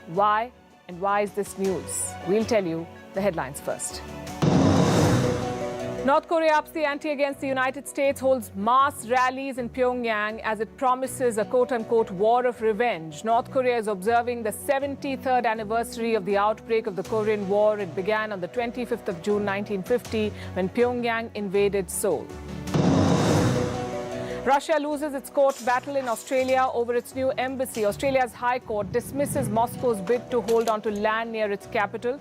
Why? And why is this news? We'll tell you the headlines first. North Korea ups the ante against the United States, holds mass rallies in Pyongyang as it promises a quote-unquote war of revenge. North Korea is observing the 73rd anniversary of the outbreak of the Korean War. It began on the 25th of June 1950 when Pyongyang invaded Seoul. Russia loses its court battle in Australia over its new embassy. Australia's High Court dismisses Moscow's bid to hold on to land near its capital.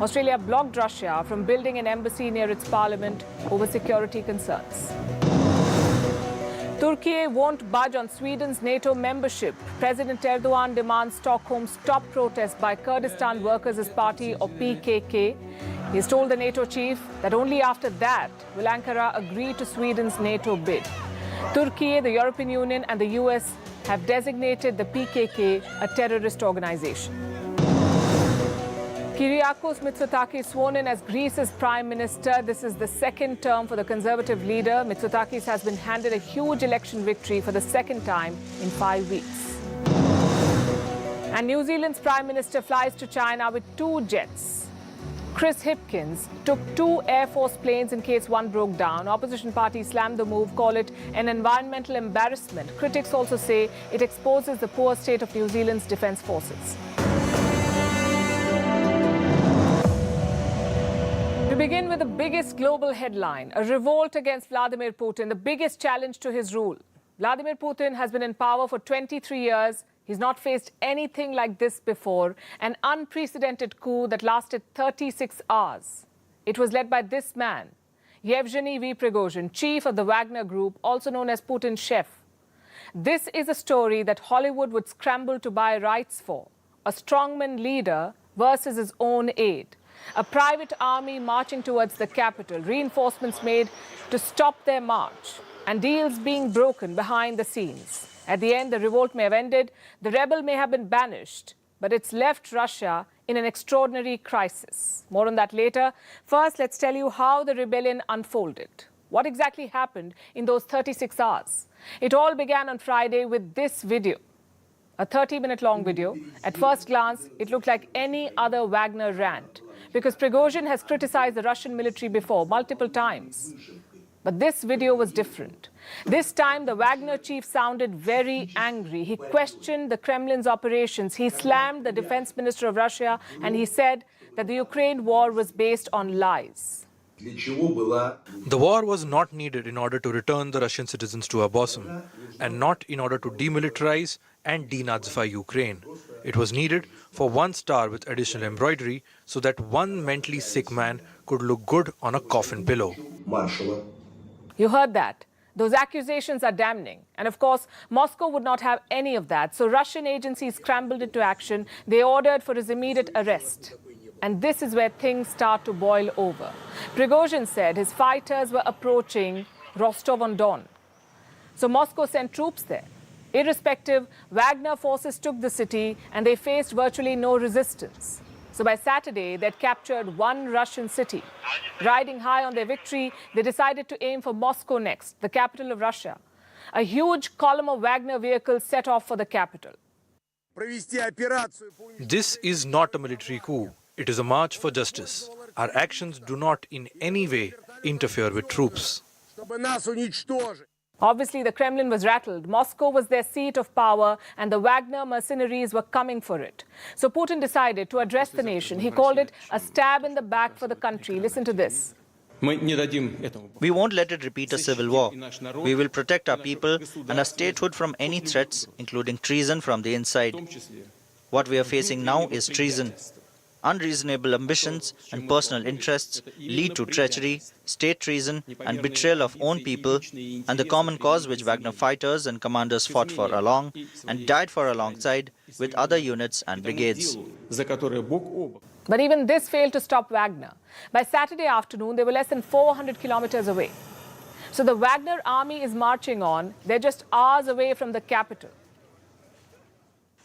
Australia blocked Russia from building an embassy near its parliament over security concerns. Turkey won't budge on Sweden's NATO membership. President Erdogan demands Stockholm stop protests by Kurdistan Workers' Party or PKK. He's told the NATO chief that only after that will Ankara agree to Sweden's NATO bid. Turkey, the European Union and the US have designated the PKK a terrorist organization. Kyriakos Mitsotakis sworn in as Greece's prime minister. This is the second term for the conservative leader. Mitsotakis has been handed a huge election victory for the second time in 5 weeks. And New Zealand's prime minister flies to China with 2 jets. Chris Hipkins took 2 Air Force planes in case one broke down. Opposition parties slammed the move, call it an environmental embarrassment. Critics also say it exposes the poor state of New Zealand's defense forces. To begin with the biggest global headline, a revolt against Vladimir Putin, the biggest challenge to his rule. Vladimir Putin has been in power for 23 years. He's not faced anything like this before, an unprecedented coup that lasted 36 hours. It was led by this man, Yevgeny Prigozhin, chief of the Wagner group, also known as Putin's chef. This is a story that Hollywood would scramble to buy rights for. A strongman leader versus his own aide. A private army marching towards the capital, reinforcements made to stop their march, and deals being broken behind the scenes. At the end, the revolt may have ended, the rebel may have been banished, but it's left Russia in an extraordinary crisis. More on that later. First, let's tell you how the rebellion unfolded. What exactly happened in those 36 hours? It all began on Friday with this video. A 30-minute long video. At first glance, it looked like any other Wagner rant, because Prigozhin has criticized the Russian military before, multiple times. But this video was different. This time, the Wagner chief sounded very angry. He questioned the Kremlin's operations. He slammed the defense minister of Russia, and he said that the Ukraine war was based on lies. The war was not needed in order to return the Russian citizens to our bosom, and not in order to demilitarize and denazify Ukraine. It was needed for one star with additional embroidery so that one mentally sick man could look good on a coffin pillow. You heard that. Those accusations are damning. And of course, Moscow would not have any of that. So Russian agencies scrambled into action. They ordered for his immediate arrest. And this is where things start to boil over. Prigozhin said his fighters were approaching Rostov-on-Don. So Moscow sent troops there. Irrespective, Wagner forces took the city and they faced virtually no resistance. So by Saturday, they'd captured one Russian city. Riding high on their victory, they decided to aim for Moscow next, the capital of Russia. A huge column of Wagner vehicles set off for the capital. This is not a military coup. It is a march for justice. Our actions do not in any way interfere with troops. Obviously, the Kremlin was rattled. Moscow was their seat of power, and the Wagner mercenaries were coming for it. So Putin decided to address the nation. He called it a stab in the back for the country. Listen to this. We won't let it repeat a civil war. We will protect our people and our statehood from any threats, including treason from the inside. What we are facing now is treason. Unreasonable ambitions and personal interests lead to treachery, state treason and betrayal of own people, and the common cause which Wagner fighters and commanders fought for along and died for alongside with other units and brigades. But even this failed to stop Wagner. By Saturday afternoon, they were less than 400 kilometers away. So the Wagner army is marching on. They're just hours away from the capital.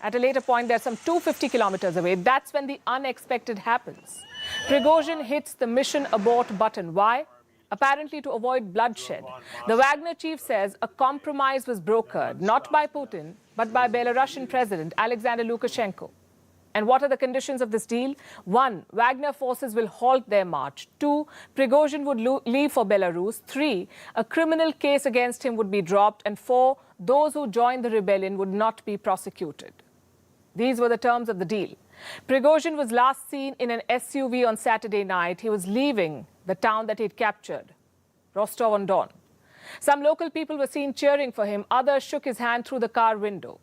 At a later point, they're some 250 kilometers away. That's when the unexpected happens. Prigozhin hits the mission abort button. Why? Apparently to avoid bloodshed. The Wagner chief says a compromise was brokered, not by Putin, but by Belarusian President Alexander Lukashenko. And what are the conditions of this deal? 1. Wagner forces will halt their march. 2. Prigozhin would leave for Belarus. 3. A criminal case against him would be dropped. And 4. Those who joined the rebellion would not be prosecuted. These were the terms of the deal. Prigozhin was last seen in an SUV on Saturday night. He was leaving the town that he'd captured, Rostov-on-Don. Some local people were seen cheering for him. Others shook his hand through the car window.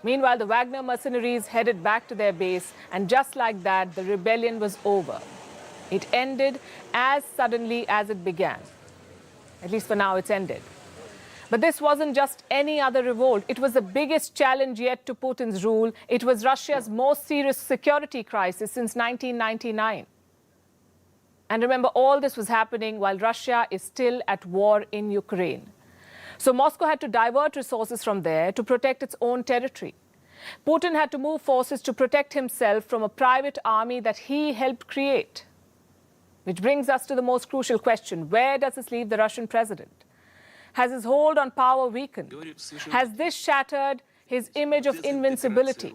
Meanwhile, the Wagner mercenaries headed back to their base, and just like that, the rebellion was over. It ended as suddenly as it began. At least for now, it's ended. But this wasn't just any other revolt. It was the biggest challenge yet to Putin's rule. It was Russia's most serious security crisis since 1999. And remember, all this was happening while Russia is still at war in Ukraine. So Moscow had to divert resources from there to protect its own territory. Putin had to move forces to protect himself from a private army that he helped create. Which brings us to the most crucial question. Where does this leave the Russian president? Has his hold on power weakened? Has this shattered his image of invincibility?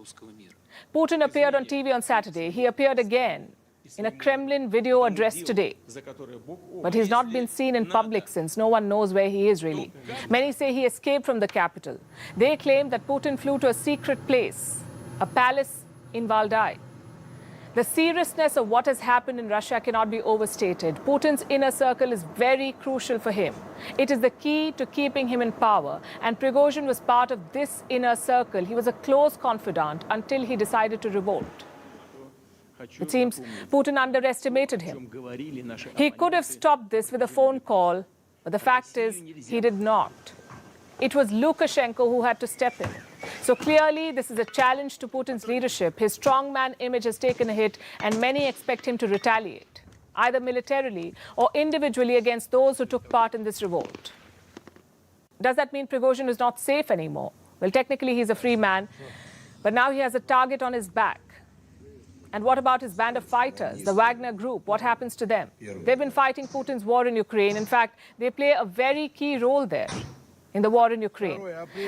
Putin appeared on TV on Saturday. He appeared again in a Kremlin video address today. But he's not been seen in public since. No one knows where he is really. Many say he escaped from the capital. They claim that Putin flew to a secret place, a palace in Valdai. The seriousness of what has happened in Russia cannot be overstated. Putin's inner circle is very crucial for him. It is the key to keeping him in power. And Prigozhin was part of this inner circle. He was a close confidant until he decided to revolt. It seems Putin underestimated him. He could have stopped this with a phone call, but the fact is he did not. It was Lukashenko who had to step in. So clearly, this is a challenge to Putin's leadership. His strongman image has taken a hit, and many expect him to retaliate, either militarily or individually against those who took part in this revolt. Does that mean Prigozhin is not safe anymore? Well, technically, he's a free man, but now he has a target on his back. And what about his band of fighters, the Wagner group? What happens to them? They've been fighting Putin's war in Ukraine. In fact, they play a very key role there in the war in Ukraine.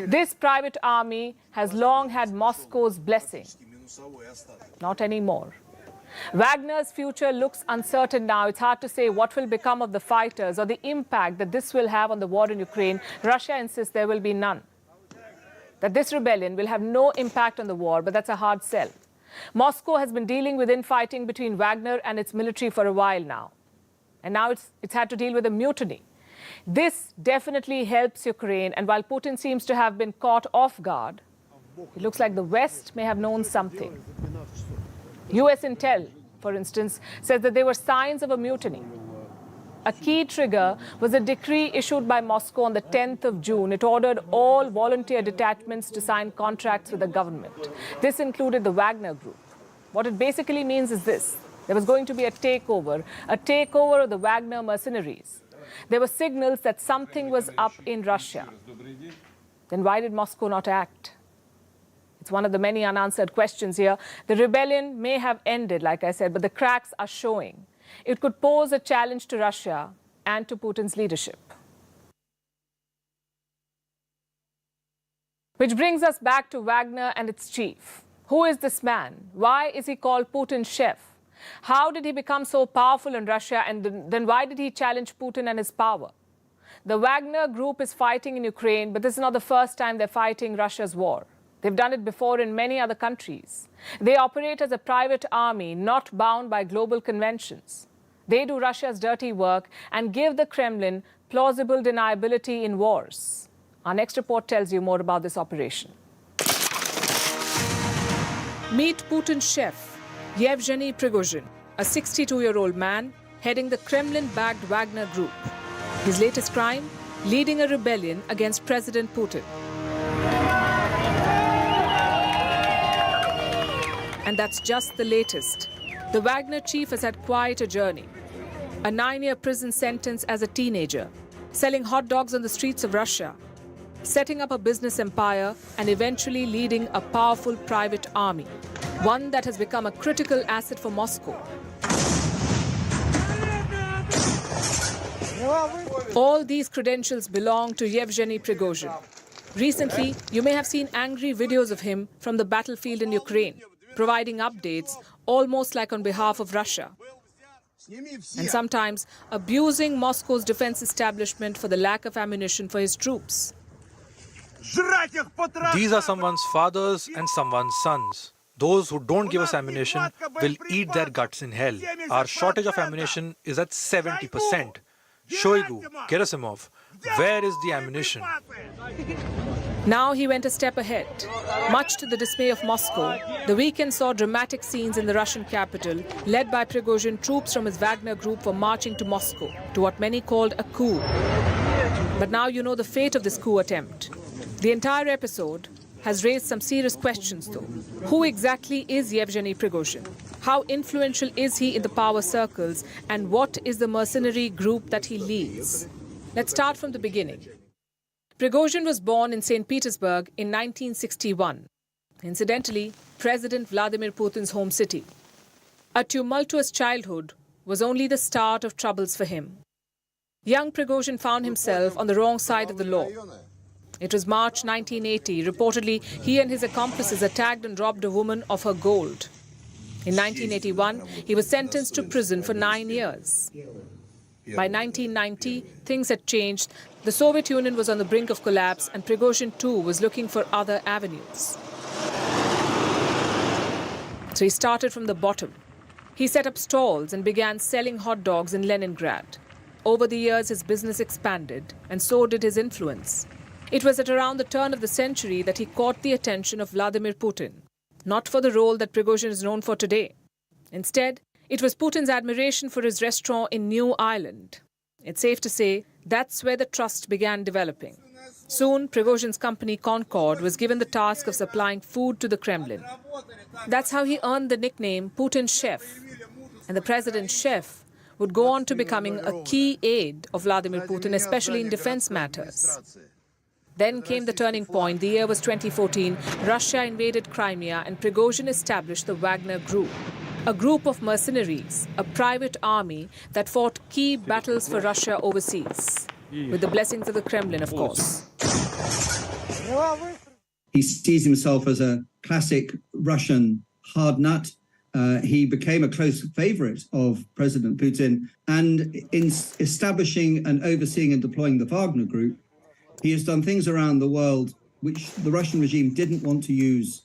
This private army has long had Moscow's blessing. Not anymore. Wagner's future looks uncertain now. It's hard to say what will become of the fighters or the impact that this will have on the war in Ukraine. Russia insists there will be none. That this rebellion will have no impact on the war, but that's a hard sell. Moscow has been dealing with infighting between Wagner and its military for a while now. And now it's had to deal with a mutiny. This definitely helps Ukraine. And while Putin seems to have been caught off guard, it looks like the West may have known something. US intel, for instance, says that there were signs of a mutiny. A key trigger was a decree issued by Moscow on the 10th of June. It ordered all volunteer detachments to sign contracts with the government. This included the Wagner group. What it basically means is this. There was going to be a takeover of the Wagner mercenaries. There were signals that something was up in Russia. Then why did Moscow not act? It's one of the many unanswered questions here. The rebellion may have ended, like I said, but the cracks are showing. It could pose a challenge to Russia and to Putin's leadership. Which brings us back to Wagner and its chief. Who is this man? Why is he called Putin's chef? How did he become so powerful in Russia, and then why did he challenge Putin and his power? The Wagner group is fighting in Ukraine, but this is not the first time they're fighting Russia's war. They've done it before in many other countries. They operate as a private army, not bound by global conventions. They do Russia's dirty work and give the Kremlin plausible deniability in wars. Our next report tells you more about this operation. Meet Putin's chef, Yevgeny Prigozhin, a 62-year-old man heading the Kremlin-backed Wagner group. His latest crime? Leading a rebellion against President Putin. And that's just the latest. The Wagner chief has had quite a journey. A 9-year prison sentence as a teenager, selling hot dogs on the streets of Russia, setting up a business empire, and eventually leading a powerful private army, one that has become a critical asset for Moscow. All these credentials belong to Yevgeny Prigozhin. Recently, you may have seen angry videos of him from the battlefield in Ukraine. providing updates almost like on behalf of Russia, and sometimes abusing Moscow's defense establishment for the lack of ammunition for his troops. These are someone's fathers and someone's sons. Those who don't give us ammunition will eat their guts in hell. Our shortage of ammunition is at 70%. Shoigu, Gerasimov, where is the ammunition? Now he went a step ahead. Much to the dismay of Moscow, the weekend saw dramatic scenes in the Russian capital. Led by Prigozhin, troops from his Wagner group were marching to Moscow, to what many called a coup. But now you know the fate of this coup attempt. The entire episode has raised some serious questions, though. Who exactly is Yevgeny Prigozhin? How influential is he in the power circles? And what is the mercenary group that he leads? Let's start from the beginning. Prigozhin was born in St. Petersburg in 1961. Incidentally, President Vladimir Putin's home city. A tumultuous childhood was only the start of troubles for him. Young Prigozhin found himself on the wrong side of the law. It was March 1980. Reportedly, he and his accomplices attacked and robbed a woman of her gold. In 1981, he was sentenced to prison for 9 years. By 1990, things had changed. The Soviet Union was on the brink of collapse, and Prigozhin too was looking for other avenues. So he started from the bottom. He set up stalls and began selling hot dogs in Leningrad. Over the years, his business expanded, and so did his influence. It was at around the turn of the century that he caught the attention of Vladimir Putin, not for the role that Prigozhin is known for today. Instead, it was Putin's admiration for his restaurant in New Ireland. It's safe to say that's where the trust began developing. Soon, Prigozhin's company Concord was given the task of supplying food to the Kremlin. That's how he earned the nickname Putin's chef. And the president's chef would go on to becoming a key aide of Vladimir Putin, especially in defense matters. Then came the turning point. The year was 2014. Russia invaded Crimea and Prigozhin established the Wagner Group, a group of mercenaries, a private army that fought key battles for Russia overseas, with the blessings of the Kremlin, of course. He sees himself as a classic Russian hard nut. He became a close favorite of President Putin, and in establishing and overseeing and deploying the Wagner Group, he has done things around the world which the Russian regime didn't want to use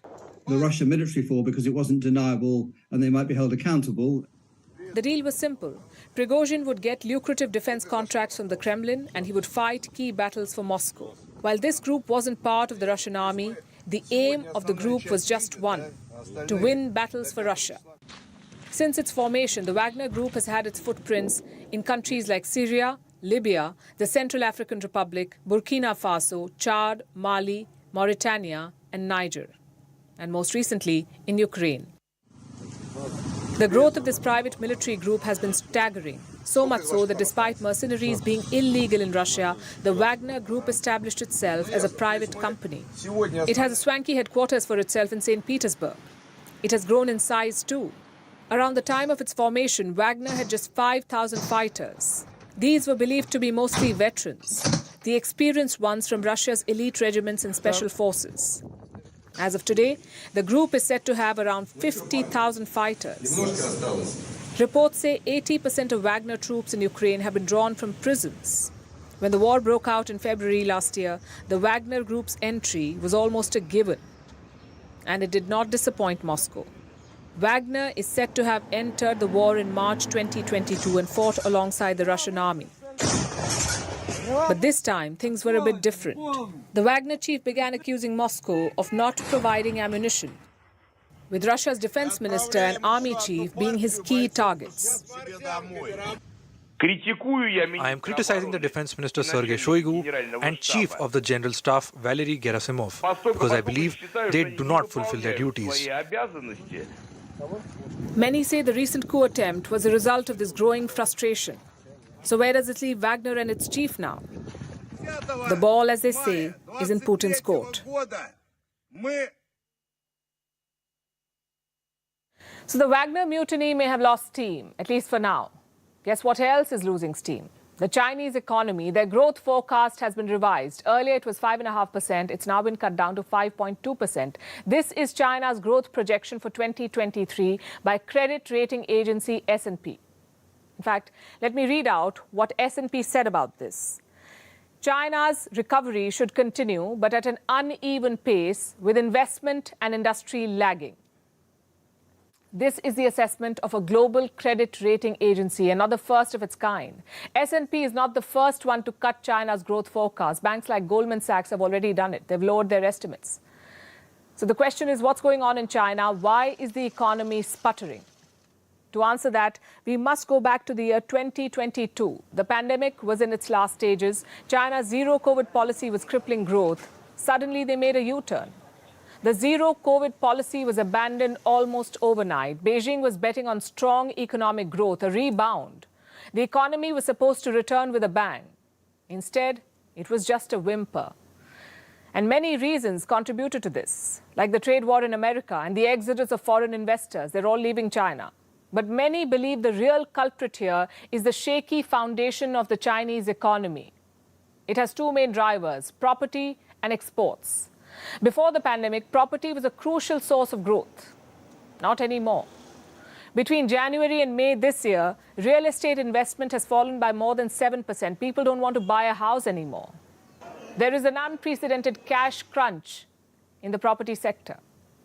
the Russian military for because it wasn't deniable and they might be held accountable. The deal was simple. Prigozhin would get lucrative defense contracts from the Kremlin and he would fight key battles for Moscow. While this group wasn't part of the Russian army, the aim of the group was just one: to win battles for Russia. Since its formation, the Wagner Group has had its footprints in countries like Syria, Libya, the Central African Republic, Burkina Faso, Chad, Mali, Mauritania, and Niger, and most recently in Ukraine. The growth of this private military group has been staggering, so much so that despite mercenaries being illegal in Russia, the Wagner Group established itself as a private company. It has a swanky headquarters for itself in St. Petersburg. It has grown in size too. Around the time of its formation, Wagner had just 5,000 fighters. These were believed to be mostly veterans, the experienced ones from Russia's elite regiments and special forces. As of today, the group is said to have around 50,000 fighters. Reports say 80% of Wagner troops in Ukraine have been drawn from prisons. When the war broke out in February last year, the Wagner Group's entry was almost a given. And it did not disappoint Moscow. Wagner is said to have entered the war in March 2022 and fought alongside the Russian army. But this time, things were a bit different. The Wagner chief began accusing Moscow of not providing ammunition, with Russia's defense minister and army chief being his key targets. I am criticizing the defense minister Sergei Shoigu and chief of the general staff Valery Gerasimov because I believe they do not fulfill their duties. Many say the recent coup attempt was a result of this growing frustration. So where does it leave Wagner and its chief now? The ball, as they say, is in Putin's court. So the Wagner mutiny may have lost steam, at least for now. Guess what else is losing steam? The Chinese economy, their growth forecast has been revised. Earlier it was 5.5%. It's now been cut down to 5.2%. This is China's growth projection for 2023 by credit rating agency S&P. In fact, let me read out what S&P said about this. China's recovery should continue, but at an uneven pace, with investment and industry lagging. This is the assessment of a global credit rating agency, and not the first of its kind. S&P is not the first one to cut China's growth forecast. Banks like Goldman Sachs have already done it. They've lowered their estimates. So the question is, what's going on in China? Why is the economy sputtering? To answer that, we must go back to the year 2022. The pandemic was in its last stages. China's zero-COVID policy was crippling growth. Suddenly, they made a U-turn. The zero-COVID policy was abandoned almost overnight. Beijing was betting on strong economic growth, a rebound. The economy was supposed to return with a bang. Instead, it was just a whimper. And many reasons contributed to this, like the trade war in America and the exodus of foreign investors. They're all leaving China. But many believe the real culprit here is the shaky foundation of the Chinese economy. It has two main drivers, property and exports. Before the pandemic, property was a crucial source of growth. Not anymore. Between January and May this year, real estate investment has fallen by more than 7%. People don't want to buy a house anymore. There is an unprecedented cash crunch in the property sector.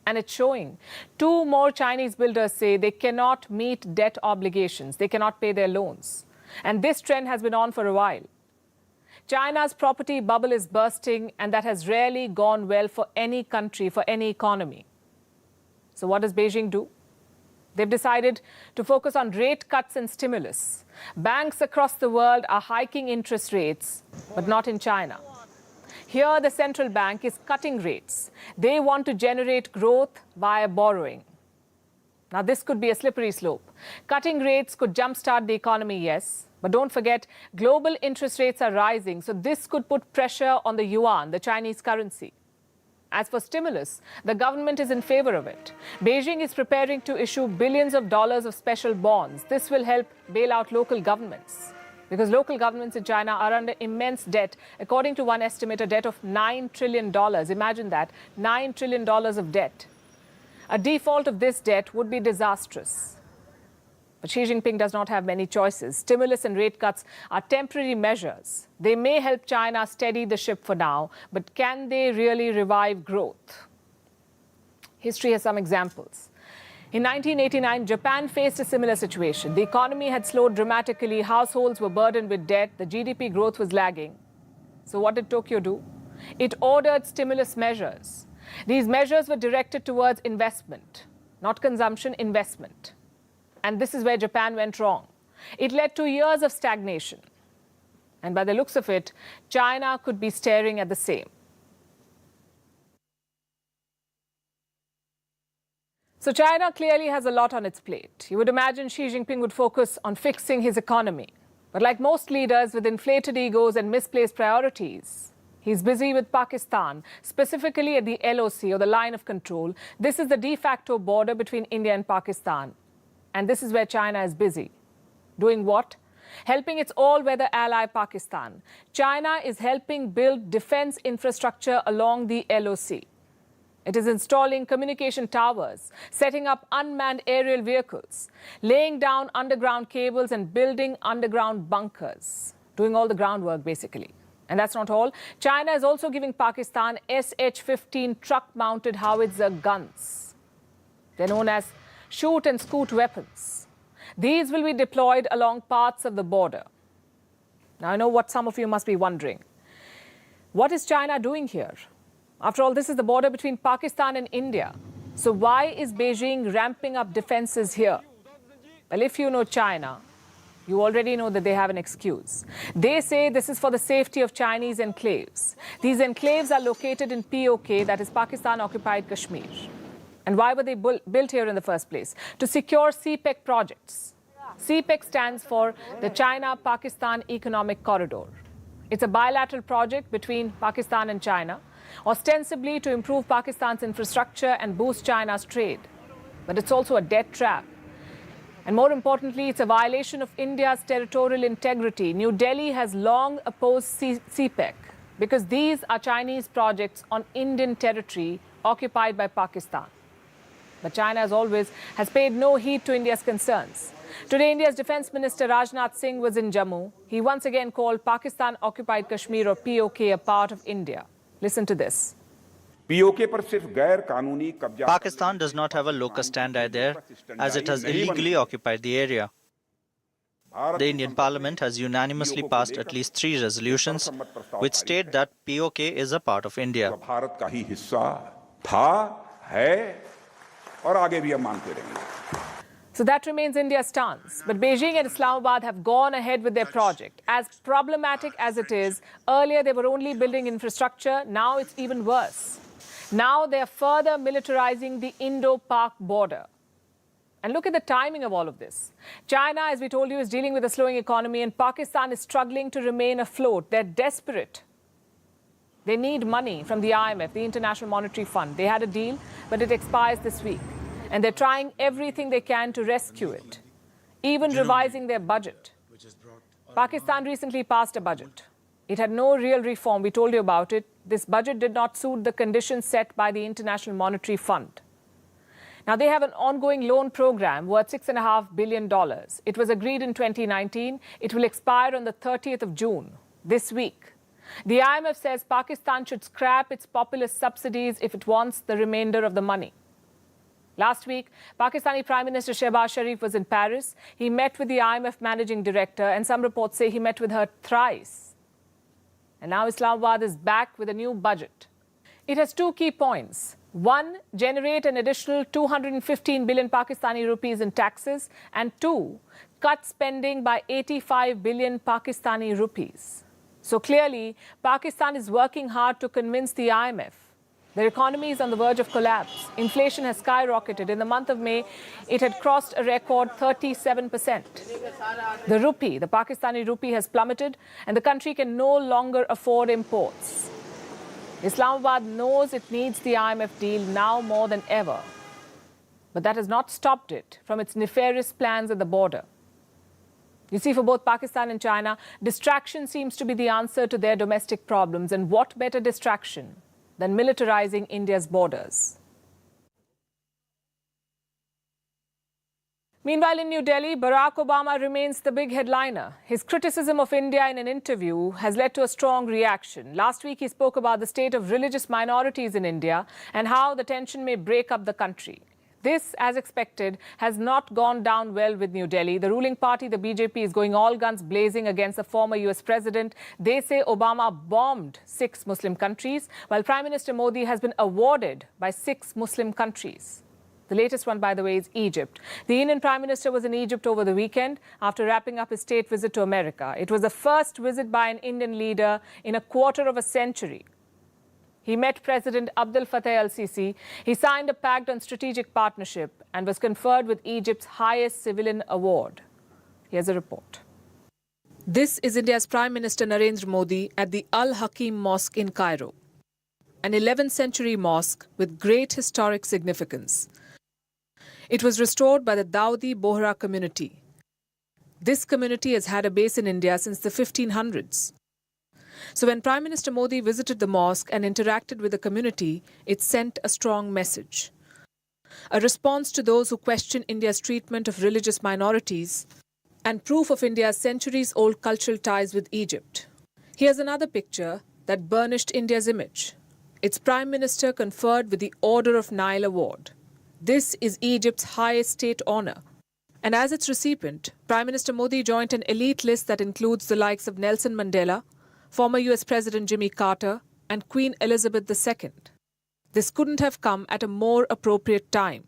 And it's showing. Two more Chinese builders say they cannot meet debt obligations. They cannot pay their loans. And this trend has been on for a while. China's property bubble is bursting, and that has rarely gone well for any country, for any economy. So what does Beijing do? They've decided to focus on rate cuts and stimulus. Banks across the world are hiking interest rates, but not in China. Here, the central bank is cutting rates. They want to generate growth via borrowing. Now, this could be a slippery slope. Cutting rates could jumpstart the economy, yes. But don't forget, global interest rates are rising, so this could put pressure on the yuan, the Chinese currency. As for stimulus, the government is in favor of it. Beijing is preparing to issue billions of dollars of special bonds. This will help bail out local governments, because local governments in China are under immense debt. According to one estimate, a debt of $9 trillion. Imagine that, $9 trillion of debt. A default of this debt would be disastrous. But Xi Jinping does not have many choices. Stimulus and rate cuts are temporary measures. They may help China steady the ship for now, but can they really revive growth? History has some examples. In 1989, Japan faced a similar situation. The economy had slowed dramatically, households were burdened with debt, the GDP growth was lagging. So what did Tokyo do? It ordered stimulus measures. These measures were directed towards investment, not consumption, investment. And this is where Japan went wrong. It led to years of stagnation. And by the looks of it, China could be staring at the same. So China clearly has a lot on its plate. You would imagine Xi Jinping would focus on fixing his economy. But like most leaders with inflated egos and misplaced priorities, he's busy with Pakistan, specifically at the LOC, or the line of control. This is the de facto border between India and Pakistan. And this is where China is busy. Doing what? Helping its all-weather ally Pakistan. China is helping build defense infrastructure along the LOC. It is installing communication towers, setting up unmanned aerial vehicles, laying down underground cables and building underground bunkers. Doing all the groundwork, basically. And that's not all. China is also giving Pakistan SH-15 truck-mounted howitzer guns. They're known as shoot and scoot weapons. These will be deployed along parts of the border. Now, I know what some of you must be wondering. What is China doing here? After all, this is the border between Pakistan and India. So why is Beijing ramping up defenses here? Well, if you know China, you already know that they have an excuse. They say this is for the safety of Chinese enclaves. These enclaves are located in POK, that is Pakistan-occupied Kashmir. And why were they built here in the first place? To secure CPEC projects. CPEC stands for the China-Pakistan Economic Corridor. It's a bilateral project between Pakistan and China, ostensibly to improve Pakistan's infrastructure and boost China's trade. But it's also a debt trap. And more importantly, it's a violation of India's territorial integrity. New Delhi has long opposed CPEC because these are Chinese projects on Indian territory occupied by Pakistan. But China, as always, has paid no heed to India's concerns. Today, India's Defence Minister Rajnath Singh was in Jammu. He once again called Pakistan-occupied Kashmir, or POK, a part of India. Listen to this. Pakistan does not have a locus standi there, as it has illegally occupied the area. The Indian Parliament has unanimously passed at least 3 resolutions which state that POK is a part of India. So that remains India's stance. But Beijing and Islamabad have gone ahead with their project. As problematic as it is, earlier they were only building infrastructure, now it's even worse. Now they're further militarizing the Indo-Pak border. And look at the timing of all of this. China, as we told you, is dealing with a slowing economy, and Pakistan is struggling to remain afloat. They're desperate. They need money from the IMF, the International Monetary Fund. They had a deal, but it expires this week. And they're trying everything they can to rescue it, even revising their budget. Pakistan recently passed a budget. It had no real reform. We told you about it. This budget did not suit the conditions set by the International Monetary Fund. Now, they have an ongoing loan program worth $6.5 billion. It was agreed in 2019. It will expire on the 30th of June, this week. The IMF says Pakistan should scrap its populist subsidies if it wants the remainder of the money. Last week, Pakistani Prime Minister Shehbaz Sharif was in Paris. He met with the IMF managing director, and some reports say he met with her thrice. And now Islamabad is back with a new budget. It has 2 key points. 1, generate an additional 215 billion Pakistani rupees in taxes, and 2, cut spending by 85 billion Pakistani rupees. So clearly, Pakistan is working hard to convince the IMF. Their economy is on the verge of collapse. Inflation has skyrocketed. In the month of May, it had crossed a record 37%. The rupee, the Pakistani rupee, has plummeted, and the country can no longer afford imports. Islamabad knows it needs the IMF deal now more than ever. But that has not stopped it from its nefarious plans at the border. You see, for both Pakistan and China, distraction seems to be the answer to their domestic problems. And what better distraction than militarizing India's borders? Meanwhile, in New Delhi, Barack Obama remains the big headliner. His criticism of India in an interview has led to a strong reaction. Last week, he spoke about the state of religious minorities in India and how the tension may break up the country. This, as expected, has not gone down well with New Delhi. The ruling party, the BJP, is going all guns blazing against the former US president. They say Obama bombed 6 Muslim countries, while Prime Minister Modi has been awarded by 6 Muslim countries. The latest one, by the way, is Egypt. The Indian Prime Minister was in Egypt over the weekend after wrapping up his state visit to America. It was the first visit by an Indian leader in a quarter of a century. He met President Abdel Fattah al-Sisi. He signed a pact on strategic partnership and was conferred with Egypt's highest civilian award. Here's a report. This is India's Prime Minister Narendra Modi at the Al-Hakim Mosque in Cairo, an 11th century mosque with great historic significance. It was restored by the Dawoodi Bohra community. This community has had a base in India since the 1500s. So when Prime Minister Modi visited the mosque and interacted with the community, it sent a strong message. A response to those who question India's treatment of religious minorities and proof of India's centuries-old cultural ties with Egypt. Here's another picture that burnished India's image. Its Prime Minister conferred with the Order of Nile Award. This is Egypt's highest state honor. And as its recipient, Prime Minister Modi joined an elite list that includes the likes of Nelson Mandela, former US President Jimmy Carter, and Queen Elizabeth II. This couldn't have come at a more appropriate time.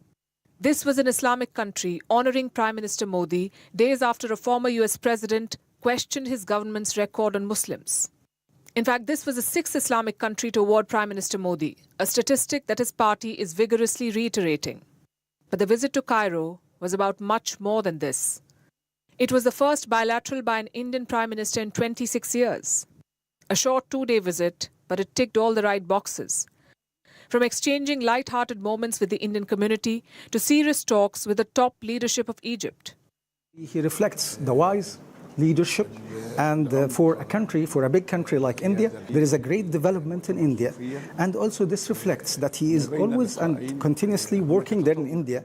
This was an Islamic country honoring Prime Minister Modi days after a former US president questioned his government's record on Muslims. In fact, this was the 6th Islamic country to award Prime Minister Modi, a statistic that his party is vigorously reiterating. But the visit to Cairo was about much more than this. It was the first bilateral by an Indian Prime Minister in 26 years. A short 2-day visit, but it ticked all the right boxes. From exchanging light-hearted moments with the Indian community to serious talks with the top leadership of Egypt. He reflects the wise leadership, and for a big country like India, there is a great development in India, and also this reflects that he is always and continuously working there in India.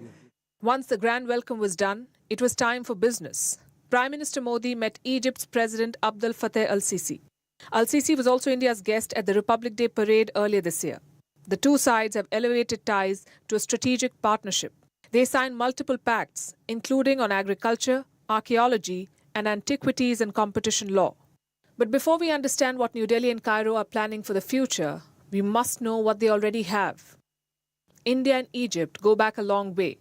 Once the grand welcome was done, it was time for business. Prime Minister Modi met Egypt's President Abdel Fattah al-Sisi. Al-Sisi was also India's guest at the Republic Day parade earlier this year. The two sides have elevated ties to a strategic partnership. They signed multiple pacts, including on agriculture, archaeology, and antiquities and competition law. But before we understand what New Delhi and Cairo are planning for the future, we must know what they already have. India and Egypt go back a long way.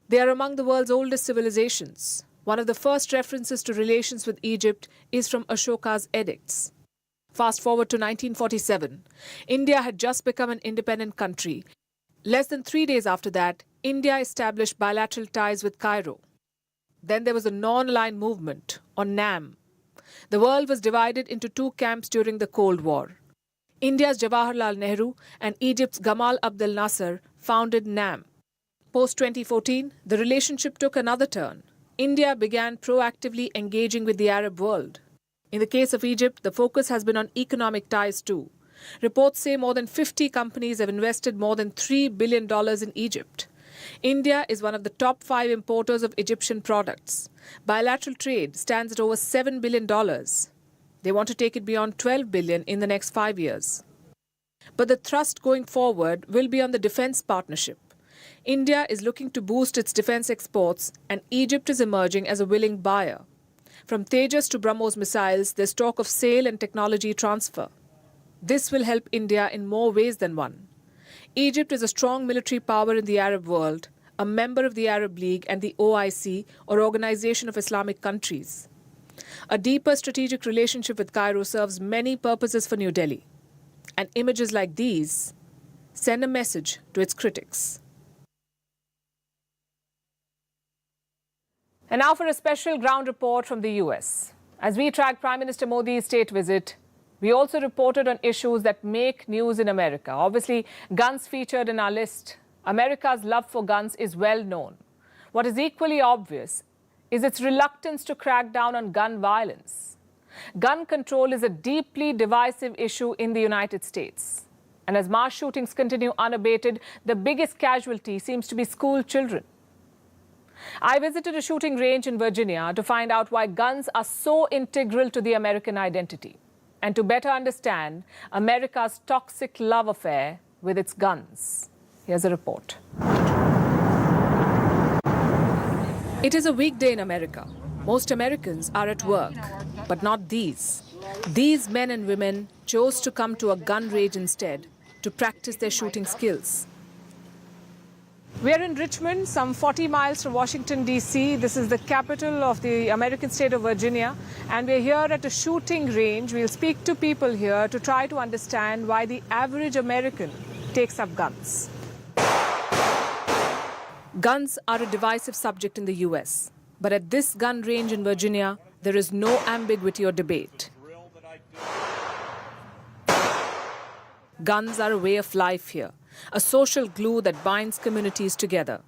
They are among the world's oldest civilizations. One of the first references to relations with Egypt is from Ashoka's edicts. Fast forward to 1947. India had just become an independent country. Less than 3 days after that, India established bilateral ties with Cairo. Then there was a non-aligned movement, or NAM. The world was divided into two camps during the Cold War. India's Jawaharlal Nehru and Egypt's Gamal Abdel Nasser founded NAM. Post-2014, the relationship took another turn. India began proactively engaging with the Arab world. In the case of Egypt, the focus has been on economic ties too. Reports say more than 50 companies have invested more than $3 billion in Egypt. India is one of the top 5 importers of Egyptian products. Bilateral trade stands at over $7 billion. They want to take it beyond $12 billion in the next 5 years. But the thrust going forward will be on the defense partnership. India is looking to boost its defense exports, and Egypt is emerging as a willing buyer. From Tejas to BrahMos missiles, there's talk of sale and technology transfer. This will help India in more ways than one. Egypt is a strong military power in the Arab world, a member of the Arab League and the OIC, or Organization of Islamic Countries. A deeper strategic relationship with Cairo serves many purposes for New Delhi. And images like these send a message to its critics. And now for a special ground report from the US. As we track Prime Minister Modi's state visit, we also reported on issues that make news in America. Obviously, guns featured in our list. America's love for guns is well known. What is equally obvious is its reluctance to crack down on gun violence. Gun control is a deeply divisive issue in the United States. And as mass shootings continue unabated, the biggest casualty seems to be school children. I visited a shooting range in Virginia to find out why guns are so integral to the American identity and to better understand America's toxic love affair with its guns. Here's a report. It is a weekday in America. Most Americans are at work, but not these. These men and women chose to come to a gun range instead to practice their shooting skills. We're in Richmond, some 40 miles from Washington, D.C. This is the capital of the American state of Virginia. And we're here at a shooting range. We'll speak to people here to try to understand why the average American takes up guns. Guns are a divisive subject in the U.S. But at this gun range in Virginia, there is no ambiguity or debate. Guns are a way of life here, a social glue that binds communities together.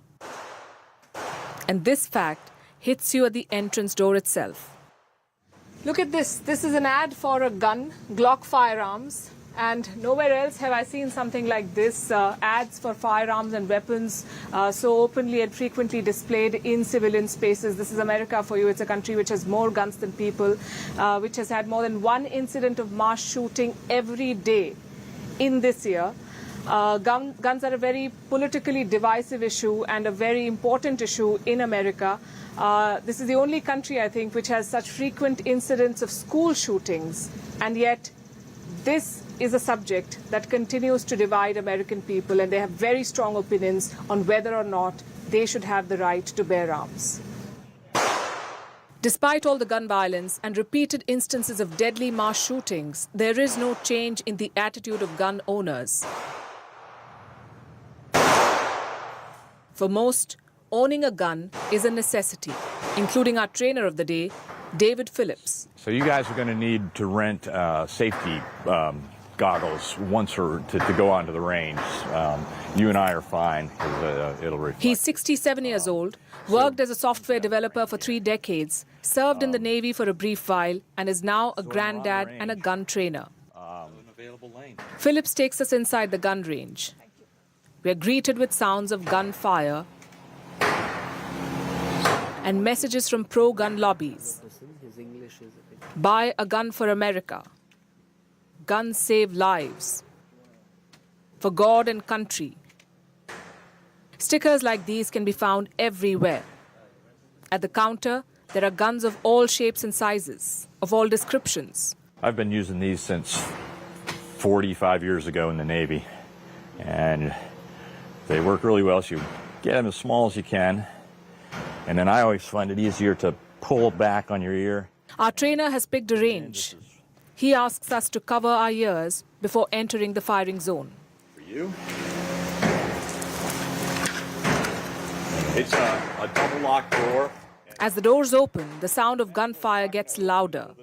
And this fact hits you at the entrance door itself. Look at this. This is an ad for a gun, Glock firearms. And nowhere else have I seen something like this, ads for firearms and weapons so openly and frequently displayed in civilian spaces. This is America for you. It's a country which has more guns than people, which has had more than one incident of mass shooting every day in this year. Guns are a very politically divisive issue and a very important issue in America. This is the only country, I think, which has such frequent incidents of school shootings, and yet this is a subject that continues to divide American people, and they have very strong opinions on whether or not they should have the right to bear arms. Despite all the gun violence and repeated instances of deadly mass shootings, there is no change in the attitude of gun owners. For most, owning a gun is a necessity, including our trainer of the day, David Phillips. So you guys are going to need to rent safety goggles once or to go onto the range. You and I are fine. It'll reflect. He's 67 years old, worked as a software developer for 3 decades, served in the Navy for a brief while, and is now a granddad and a gun trainer. Phillips takes us inside the gun range. We are greeted with sounds of gunfire and messages from pro-gun lobbies. Buy a gun for America. Guns save lives. For God and country. Stickers like these can be found everywhere. At the counter, there are guns of all shapes and sizes, of all descriptions. I've been using these since 45 years ago in the Navy, and they work really well. So you get them as small as you can, and then I always find it easier to pull back on your ear. Our trainer has picked a range. He asks us to cover our ears before entering the firing zone. For you, it's a double lock door. As the doors open, the sound of gunfire gets louder.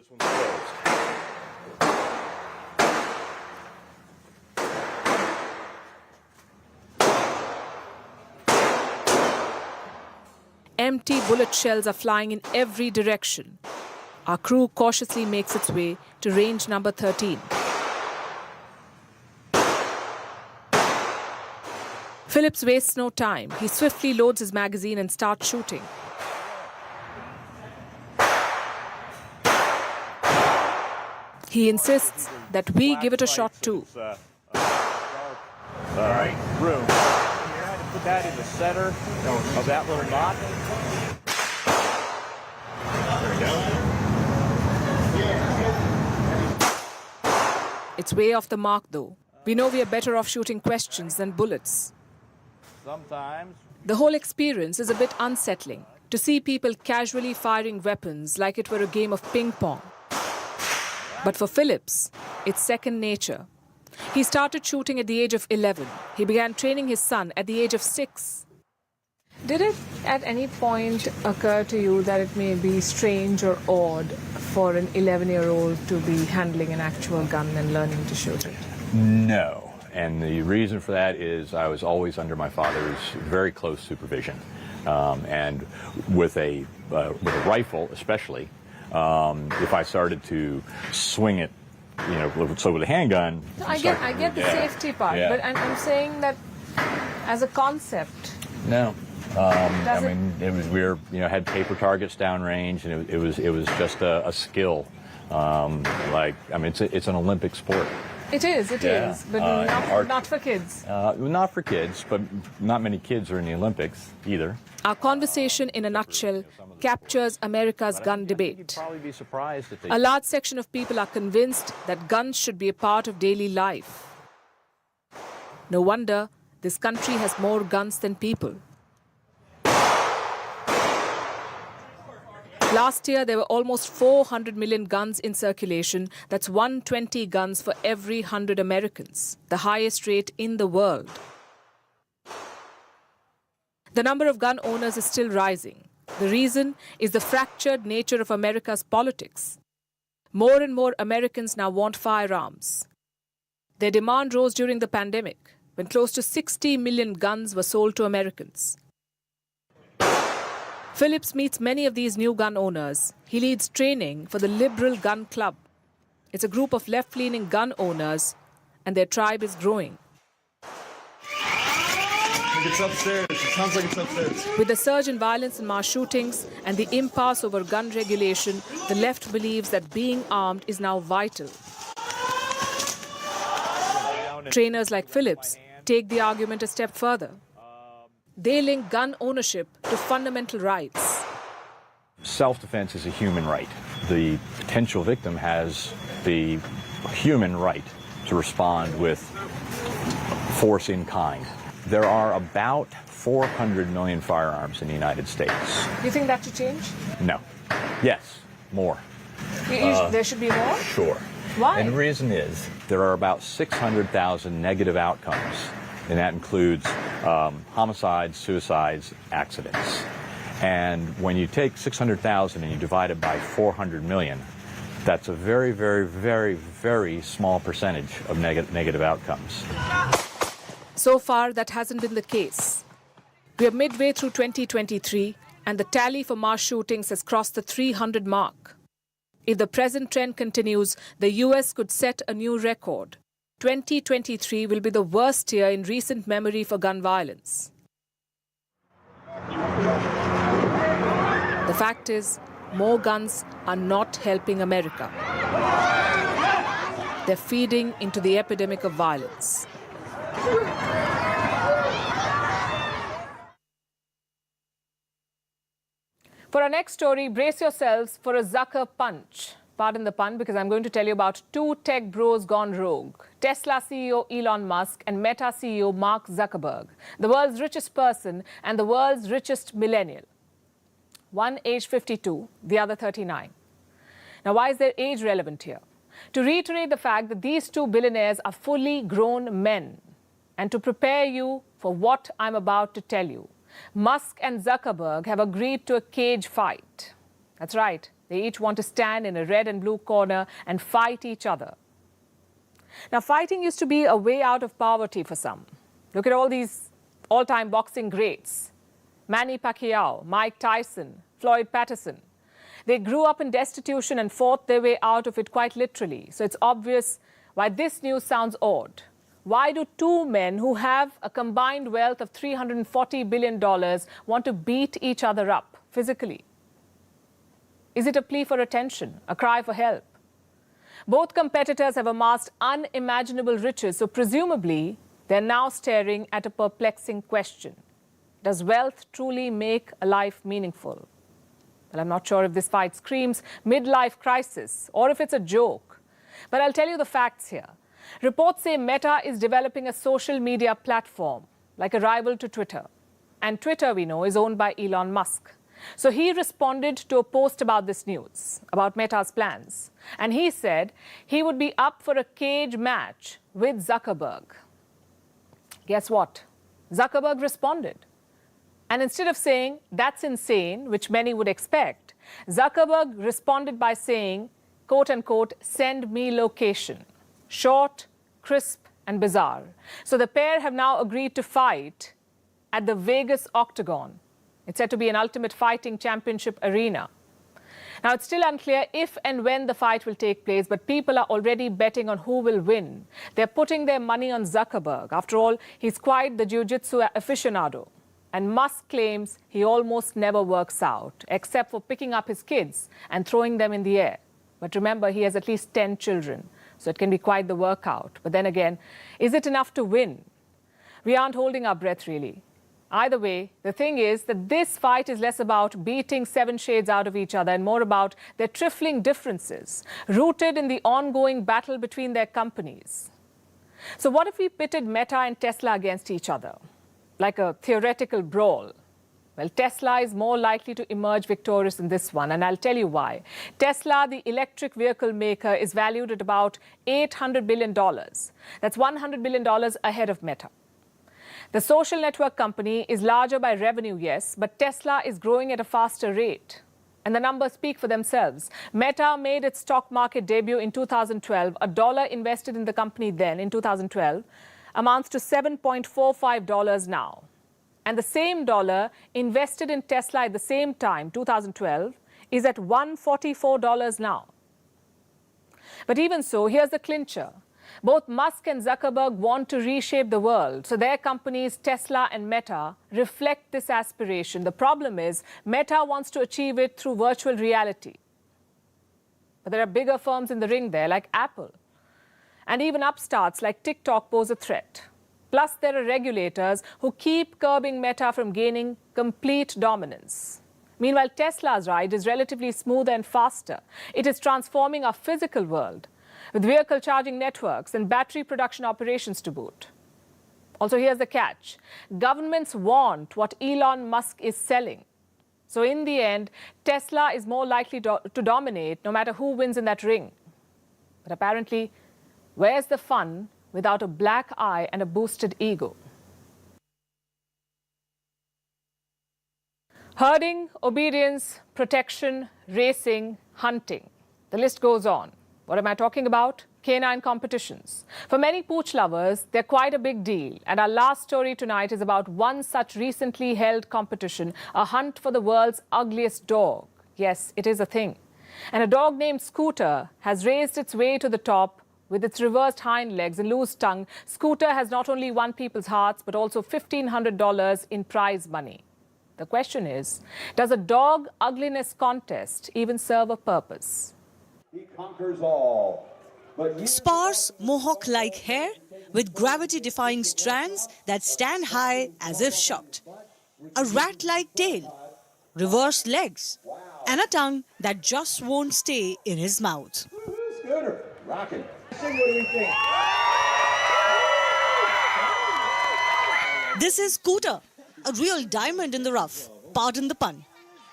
Empty bullet shells are flying in every direction. Our crew cautiously makes its way to range number 13. Phillips wastes no time. He swiftly loads his magazine and starts shooting. He insists that we give it a shot too. All right, room. Put that in the center of that little knot. There we go. It's way off the mark, though. We know we are better off shooting questions than bullets. Sometimes. The whole experience is a bit unsettling, to see people casually firing weapons like it were a game of ping pong. But for Phillips, it's second nature. He started shooting at the age of 11. He began training his son at the age of 6. Did it at any point occur to you that it may be strange or odd for an 11-year-old to be handling an actual gun and learning to shoot it? No. And the reason for that is I was always under my father's very close supervision. And with a rifle especially, if I started to swing it, so with a handgun... I get the safety part, but I'm saying that as a concept... No. I mean, we had paper targets downrange, and it was just a skill. It's an Olympic sport. It is, but not for kids. Not for kids, but not many kids are in the Olympics either. Our conversation, in a nutshell, captures America's gun debate. Probably be surprised if they... A large section of people are convinced that guns should be a part of daily life. No wonder this country has more guns than people. Last year, there were almost 400 million guns in circulation. That's 120 guns for every 100 Americans, the highest rate in the world. The number of gun owners is still rising. The reason is the fractured nature of America's politics. More and more Americans now want firearms. Their demand rose during the pandemic, when close to 60 million guns were sold to Americans. Phillips meets many of these new gun owners. He leads training for the Liberal Gun Club. It's a group of left-leaning gun owners, and their tribe is growing. It's upstairs. It sounds like it's upstairs. With the surge in violence and mass shootings and the impasse over gun regulation, the left believes that being armed is now vital. Trainers like Phillips take the argument a step further. They link gun ownership to fundamental rights. Self-defense is a human right. The potential victim has the human right to respond with force in kind. There are about 400 million firearms in the United States. Do you think that should change? No. Yes, more. There should be more? Sure. Why? And the reason is there are about 600,000 negative outcomes, and that includes homicides, suicides, accidents. And when you take 600,000 and you divide it by 400 million, That's a very, very, very, very small percentage of negative outcomes. So far, that hasn't been the case. We are midway through 2023, and the tally for mass shootings has crossed the 300 mark. If the present trend continues, the US could set a new record. 2023 will be the worst year in recent memory for gun violence. The fact is, more guns are not helping America. They're feeding into the epidemic of violence. For our next story, brace yourselves for a Zucker punch. Pardon the pun, because I'm going to tell you about two tech bros gone rogue. Tesla CEO Elon Musk and Meta CEO Mark Zuckerberg, the world's richest person and the world's richest millennial. One aged 52, the other 39. Now, why is their age relevant here? To reiterate the fact that these two billionaires are fully grown men, and to prepare you for what I'm about to tell you. Musk and Zuckerberg have agreed to a cage fight. That's right. They each want to stand in a red and blue corner and fight each other. Now, fighting used to be a way out of poverty for some. Look at all these all-time boxing greats. Manny Pacquiao, Mike Tyson, Floyd Patterson. They grew up in destitution and fought their way out of it quite literally. So it's obvious why this news sounds odd. Why do two men who have a combined wealth of $340 billion want to beat each other up physically? Is it a plea for attention, a cry for help? Both competitors have amassed unimaginable riches, so presumably they're now staring at a perplexing question. Does wealth truly make a life meaningful? Well, I'm not sure if this fight screams midlife crisis or if it's a joke. But I'll tell you the facts here. Reports say Meta is developing a social media platform, like a rival to Twitter. And Twitter, we know, is owned by Elon Musk. So he responded to a post about this news, about Meta's plans. And he said he would be up for a cage match with Zuckerberg. Guess what? Zuckerberg responded. And instead of saying, that's insane, which many would expect, Zuckerberg responded by saying, quote unquote, send me location. Short, crisp, and bizarre. So the pair have now agreed to fight at the Vegas Octagon. It's said to be an ultimate fighting championship arena. Now, it's still unclear if and when the fight will take place, but people are already betting on who will win. They're putting their money on Zuckerberg. After all, he's quite the jiu-jitsu aficionado. And Musk claims he almost never works out, except for picking up his kids and throwing them in the air. But remember, he has at least 10 children, so it can be quite the workout. But then again, is it enough to win? We aren't holding our breath, really. Either way, the thing is that this fight is less about beating 7 shades out of each other and more about their trifling differences, rooted in the ongoing battle between their companies. So what if we pitted Meta and Tesla against each other, like a theoretical brawl? Well, Tesla is more likely to emerge victorious in this one, and I'll tell you why. Tesla, the electric vehicle maker, is valued at about $800 billion. That's $100 billion ahead of Meta. The social network company is larger by revenue, yes, but Tesla is growing at a faster rate. And the numbers speak for themselves. Meta made its stock market debut in 2012. A dollar invested in the company then, in 2012, amounts to $7.45 now. And the same dollar invested in Tesla at the same time, 2012, is at $144 now. But even so, here's the clincher. Both Musk and Zuckerberg want to reshape the world, so their companies, Tesla and Meta, reflect this aspiration. The problem is, Meta wants to achieve it through virtual reality. But there are bigger firms in the ring there, like Apple. And even upstarts like TikTok pose a threat. Plus, there are regulators who keep curbing Meta from gaining complete dominance. Meanwhile, Tesla's ride is relatively smoother and faster. It is transforming our physical world, with vehicle charging networks and battery production operations to boot. Also, here's the catch. Governments want what Elon Musk is selling. So in the end, Tesla is more likely to dominate no matter who wins in that ring. But apparently, where's the fun without a black eye and a boosted ego? Herding, obedience, protection, racing, hunting. The list goes on. What am I talking about? Canine competitions. For many pooch lovers, they're quite a big deal. And our last story tonight is about one such recently held competition, a hunt for the world's ugliest dog. Yes, it is a thing. And a dog named Scooter has raised its way to the top. With its reversed hind legs and loose tongue, Scooter has not only won people's hearts, but also $1,500 in prize money. The question is, does a dog ugliness contest even serve a purpose? He conquers all. Sparse, mohawk-like hair with gravity-defying strands that stand high as if shocked. A rat-like tail, reversed legs, and a tongue that just won't stay in his mouth. Scooter, rocking. This is Scooter, a real diamond in the rough, pardon the pun.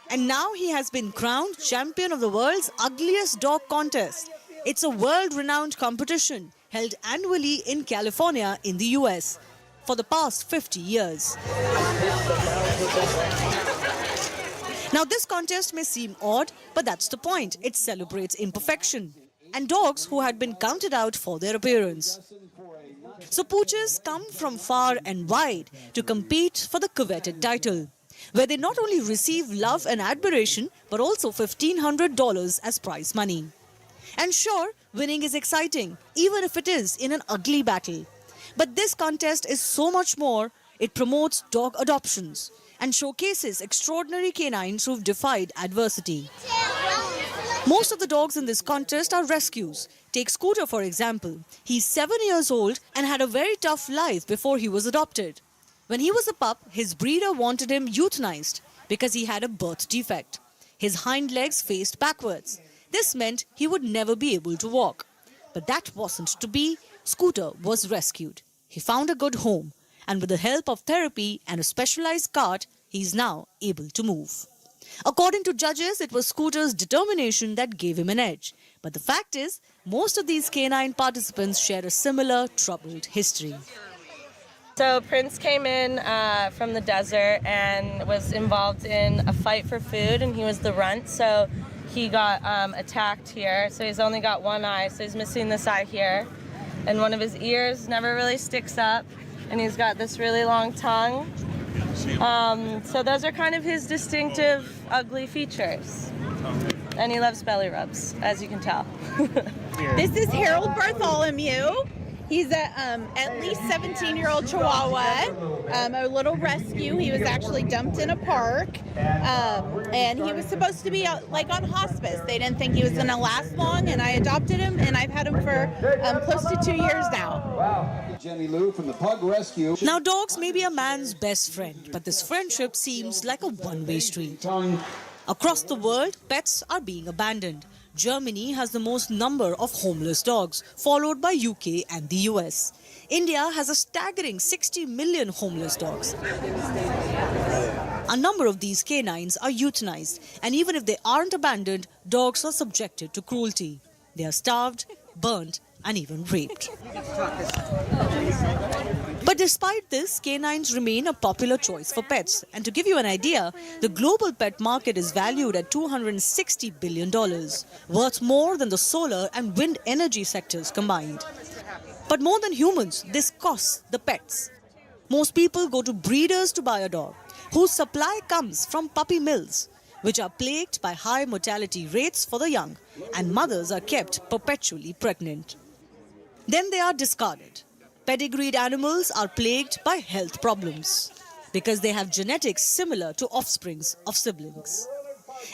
And now he has been crowned champion of the world's ugliest dog contest. It's a world-renowned competition held annually in California in the US for the past 50 years. Now this contest may seem odd, but that's the point. It celebrates imperfection and dogs who had been counted out for their appearance. So pooches come from far and wide to compete for the coveted title, where they not only receive love and admiration, but also $1,500 as prize money. And sure, winning is exciting, even if it is in an ugly battle. But this contest is so much more. It promotes dog adoptions and showcases extraordinary canines who've defied adversity. Most of the dogs in this contest are rescues. Take Scooter, for example. He's 7 years old and had a very tough life before he was adopted. When he was a pup, his breeder wanted him euthanized because he had a birth defect. His hind legs faced backwards. This meant he would never be able to walk. But that wasn't to be. Scooter was rescued. He found a good home, and with the help of therapy and a specialized cart, he's now able to move. According to judges, it was Scooter's determination that gave him an edge. But the fact is, most of these canine participants share a similar troubled history. So Prince came in from the desert and was involved in a fight for food, and he was the runt, so he got attacked here. So he's only got one eye, so he's missing this eye here. And one of his ears never really sticks up, and he's got this really long tongue. So those are kind of his distinctive ugly features. And he loves belly rubs, as you can tell. This is Harold Bartholomew. He's a at least 17-year-old Chihuahua, a little rescue. He was actually dumped in a park, and he was supposed to be like on hospice. They didn't think he was going to last long, and I adopted him, and I've had him for close to 2 years now. Jenny Lou from the Pug Rescue. Now, dogs may be a man's best friend, but this friendship seems like a one-way street. Across the world, pets are being abandoned. Germany has the most number of homeless dogs, followed by UK and the US. India has a staggering 60 million homeless dogs. A number of these canines are euthanized, and even if they aren't abandoned, dogs are subjected to cruelty. They are starved, burnt, and even raped. But despite this, canines remain a popular choice for pets. And to give you an idea, the global pet market is valued at $260 billion, worth more than the solar and wind energy sectors combined. But more than humans, this costs the pets. Most people go to breeders to buy a dog, whose supply comes from puppy mills, which are plagued by high mortality rates for the young, and mothers are kept perpetually pregnant. Then they are discarded. Pedigreed animals are plagued by health problems because they have genetics similar to offsprings of siblings.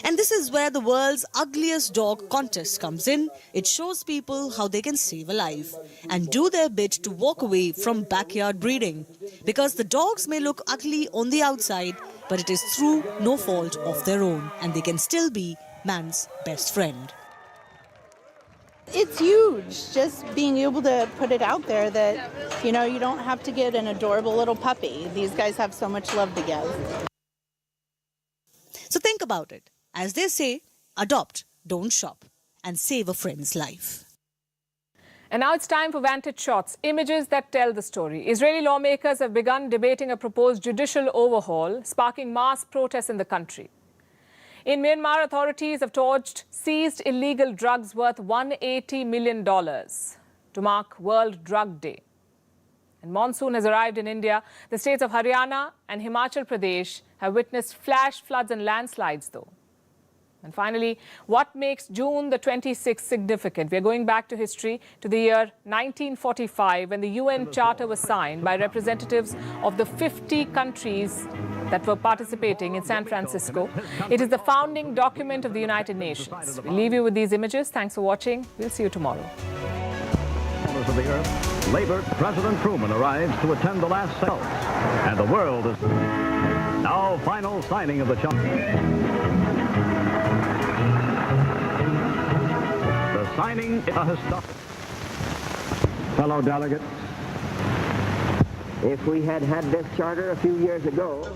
And this is where the world's ugliest dog contest comes in. It shows people how they can save a life and do their bit to walk away from backyard breeding. Because the dogs may look ugly on the outside, but it is through no fault of their own, and they can still be man's best friend. It's huge, just being able to put it out there that, you know, you don't have to get an adorable little puppy. These guys have so much love to give. So think about it. As they say, adopt, don't shop, and save a friend's life. And now it's time for Vantage Shots, images that tell the story. Israeli lawmakers have begun debating a proposed judicial overhaul, sparking mass protests in the country. In Myanmar, authorities have seized illegal drugs worth $180 million to mark World Drug Day. And monsoon has arrived in India. The states of Haryana and Himachal Pradesh have witnessed flash floods and landslides, though. And finally, what makes June the 26th significant? We're going back to history, to the year 1945, when the UN Charter was signed by representatives of the 50 countries that were participating in San Francisco. It is the founding document of the United Nations. We leave you with these images. Thanks for watching. We'll see you tomorrow. Of the earth, labored President Truman arrives to attend the last sale, and the world is now final signing of the charter. The signing is a historic. Fellow delegates, if we had had this charter a few years ago,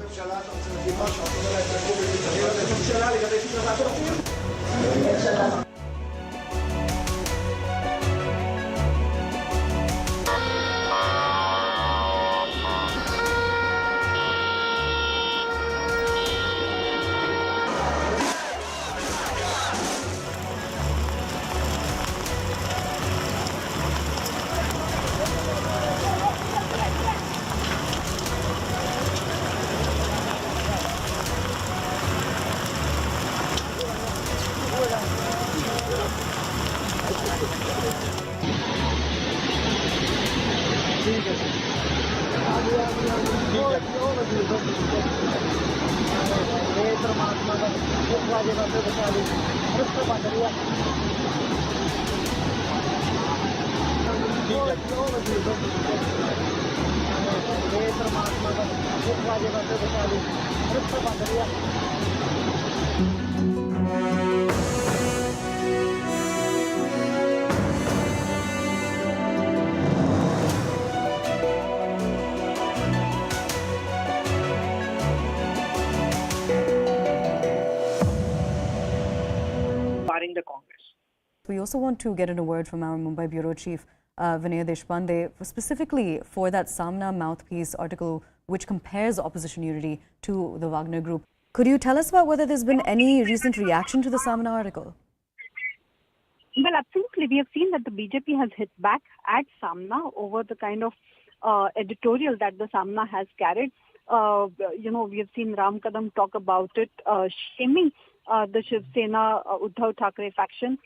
the Congress. We also want to get in a word from our Mumbai Bureau Chief, Vinay Deshpande, specifically for that Samna mouthpiece article which compares opposition unity to the Wagner group. Could you tell us about whether there's been any recent reaction to the Samna article? Well, absolutely. We have seen that the BJP has hit back at Samna over the kind of editorial that the Samna has carried. We have seen Ram Kadam talk about it, shaming the Shiv Sena Uddhav Thackeray faction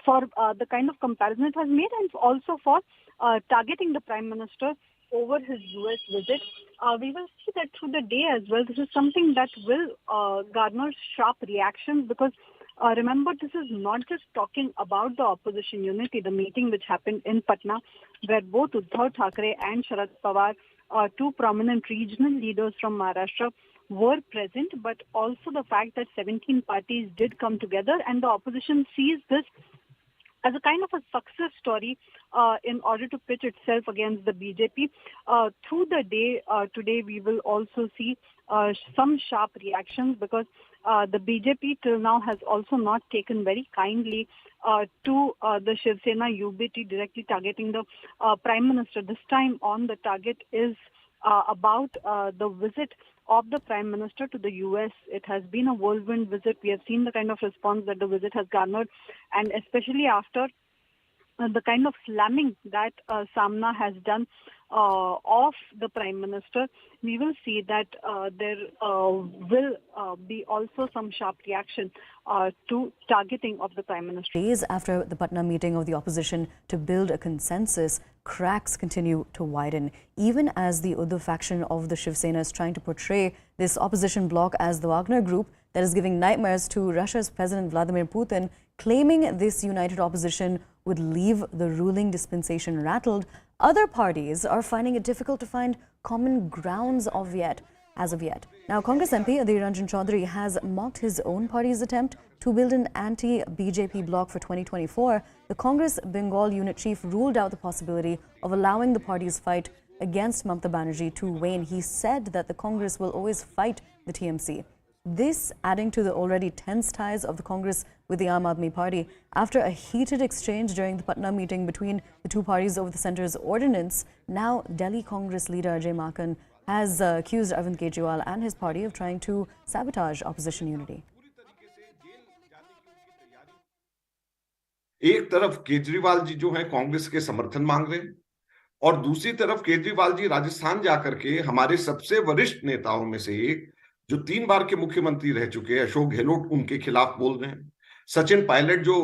for the kind of comparison it has made, and also for targeting the Prime Minister over his US visit. We will see that through the day as well. This is something that will garner sharp reactions because remember, this is not just talking about the opposition unity, the meeting which happened in Patna, where both Uddhav Thackeray and Sharad Pawar, two prominent regional leaders from Maharashtra, were present, but also the fact that 17 parties did come together, and the opposition sees this as a kind of a success story in order to pitch itself against the BJP. Through the day today, we will also see some sharp reactions because the BJP till now has also not taken very kindly to the Shiv Sena UBT directly targeting the Prime Minister. This time on, the target is about the visit of the Prime Minister to the US. It has been a whirlwind visit. We have seen the kind of response that the visit has garnered, and especially after the kind of slamming that Samna has done of the Prime Minister, we will see that there will be also some sharp reaction to targeting of the Prime Minister. Days after the Patna meeting of the opposition to build a consensus, cracks continue to widen, even as the Uddhav faction of the Shiv Sena is trying to portray this opposition bloc as the Wagner group that is giving nightmares to Russia's President Vladimir Putin, claiming this united opposition would leave the ruling dispensation rattled. Other parties are finding it difficult to find common grounds as of yet. Now, Congress MP Adhir Ranjan Chaudhary has mocked his own party's attempt to build an anti-BJP bloc for 2024. The Congress Bengal unit chief ruled out the possibility of allowing the party's fight against Mamata Banerjee to wane. He said that the Congress will always fight the TMC. This adding to the already tense ties of the Congress with the Aam Aadmi Party. After a heated exchange during the Patna meeting between the two parties over the centre's ordinance, now Delhi Congress leader Ajay Maken has accused Arvind Kejriwal and his party of trying to sabotage opposition unity. एक तरफ केजरीवाल जी जो है कांग्रेस के समर्थन मांग रहे हैं और दूसरी तरफ केजरीवाल जी राजस्थान जाकर के हमारे सबसे वरिष्ठ नेताओं में से एक जो 3 बार के मुख्यमंत्री रह चुके हैं अशोक गहलोत उनके खिलाफ बोल रहे हैं। सचिन पायलट जो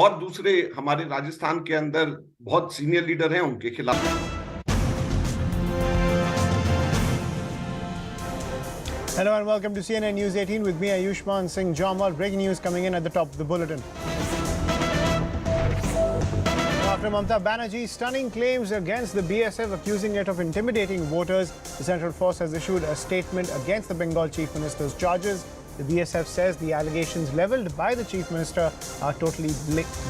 और दूसरे हमारे राजस्थान के अंदर बहुत सीनियर लीडर हैं उनके खिलाफ। Hello and welcome to CNN News 18 with me Ayushman Singh Jamal. Breaking news coming in at the top of the bulletin. After Mamata Banerjee's stunning claims against the BSF accusing it of intimidating voters, the Central Force has issued a statement against the Bengal Chief Minister's charges. The BSF says the allegations levelled by the Chief Minister are totally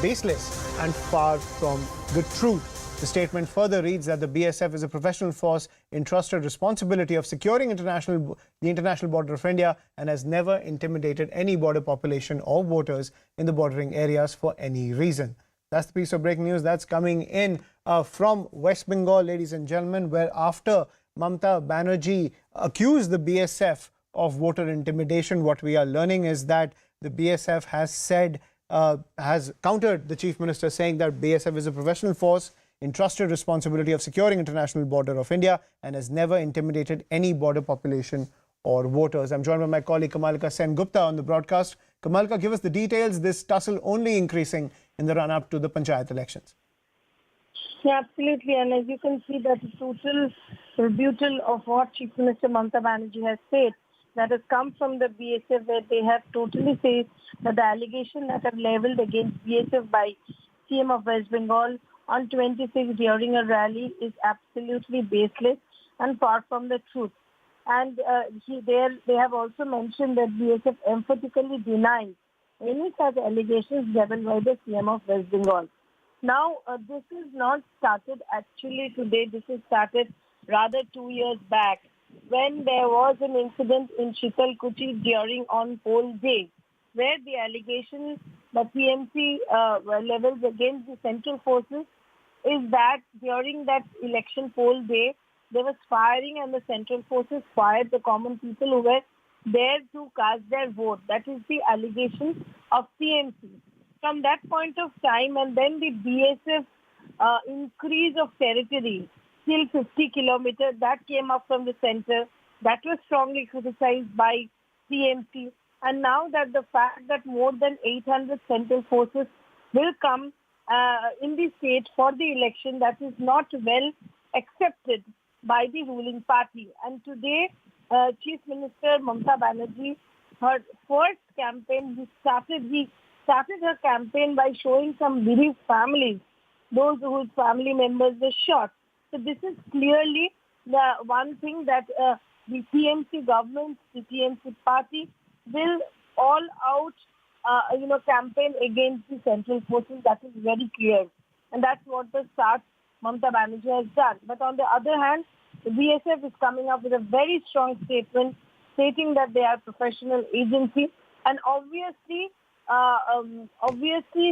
baseless and far from the truth. The statement further reads that the BSF is a professional force entrusted responsibility of securing the international border of India and has never intimidated any border population or voters in the bordering areas for any reason. That's the piece of breaking news that's coming in from West Bengal, ladies and gentlemen, where after Mamata Banerjee accused the BSF of voter intimidation, what we are learning is that the BSF has countered the Chief Minister, saying that BSF is a professional force entrusted responsibility of securing international border of India and has never intimidated any border population or voters. I'm joined by my colleague Kamalika Sen Gupta on the broadcast. Kamalika, give us the details. This tussle only increasing in the run-up to the Panchayat elections. Yeah, absolutely. And as you can see, that the total rebuttal of what Chief Minister Mamata Banerjee has said, that has come from the BSF, where they have totally said that the allegations that are levelled against BSF by CM of West Bengal on 26 during a rally is absolutely baseless and far from the truth. And they have also mentioned that BSF emphatically denies any such allegations leveled by the CM of West Bengal. Now, this is not started actually today. This is started rather 2 years back when there was an incident in Shitalkuchi during on poll day, where the allegation that TMC levels against the central forces is that during that election poll day, there was firing and the central forces fired the common people who were there to cast their vote. That is the allegation of TMC. From that point of time, and then the BSF increase of territory till 50 kilometers, that came up from the center. That was strongly criticized by TMC. And now that the fact that more than 800 central forces will come in the state for the election, that is not well accepted by the ruling party. And today, Chief Minister Mamata Banerjee, her first campaign, started her campaign by showing some bereaved families, those whose family members were shot. So this is clearly the one thing that the TMC government, the TMC party will all out campaign against the central forces. That is very clear. And that's what the start Mamata Banerjee has done. But on the other hand, the BSF is coming up with a very strong statement stating that they are professional agency. And obviously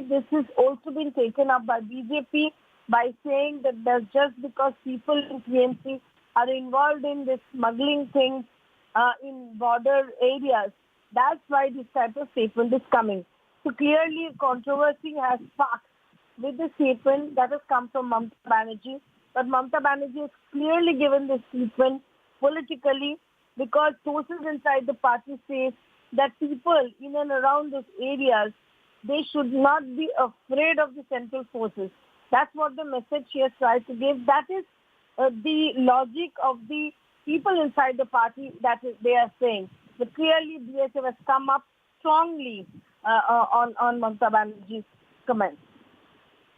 this has also been taken up by BJP by saying that that's just because people in TMC are involved in this smuggling things in border areas. That's why this type of statement is coming. So clearly controversy has sparked with the statement that has come from Mamata Banerjee. But Mamata Banerjee has clearly given this statement politically because sources inside the party say that people in and around those areas, they should not be afraid of the central forces. That's what the message she has tried to give. That is the logic of the people inside the party that they are saying. But clearly BSF has come up strongly on Mamata Banerjee's comments.